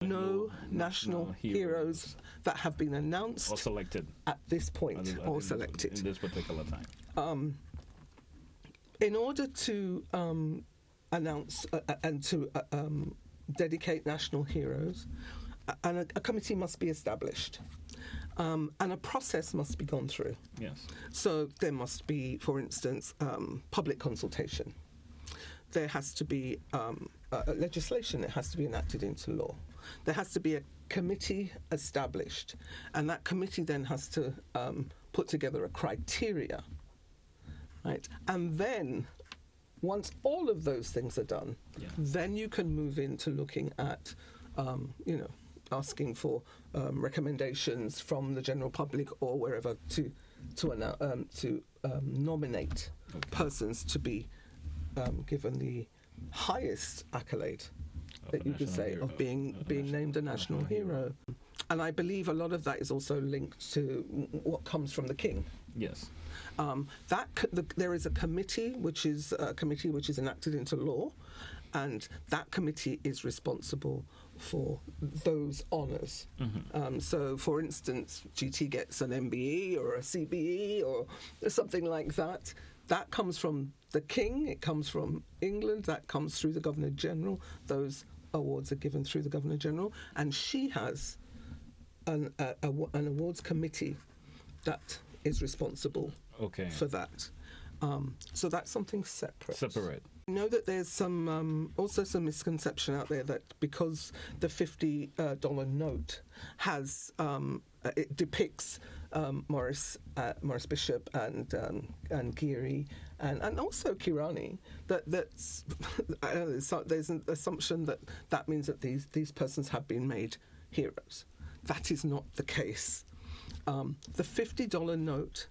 No national heroes that have been announced or selected at this point or selected in this particular time. In order to announce and to dedicate national heroes, a committee must be established, and a process must be gone through. Yes. So there must be, for instance, public consultation. There has to be legislation that has to be enacted into law. There has to be a committee established, and that committee then has to put together a criteria, right? And then, once all of those things are done, then you can move into looking at, asking for recommendations from the general public or wherever to nominate persons to be given the highest accolade that you could say of being named a national hero. And I believe a lot of that is also linked to what comes from the king. Yes. There is a committee which is enacted into law, and that committee is responsible for those honours. Mm-hmm. So, for instance, GT gets an MBE or a CBE or something like that. That comes from the king. It comes from England. That comes through the Governor General. Those awards are given through the Governor General, and she has an awards committee that is responsible for that. So that's something separate. I know that there's also some misconception out there that because the $50 note has it depicts Maurice Bishop and Geary and also Kirani, there's an assumption that means that these persons have been made heroes. That is not the case. The $50 note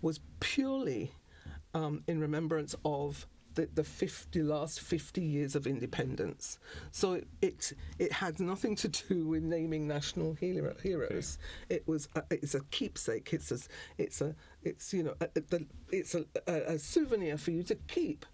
was purely in remembrance of the last 50 years of independence. So it had nothing to do with naming national heroes. It's a keepsake. It's a souvenir for you to keep.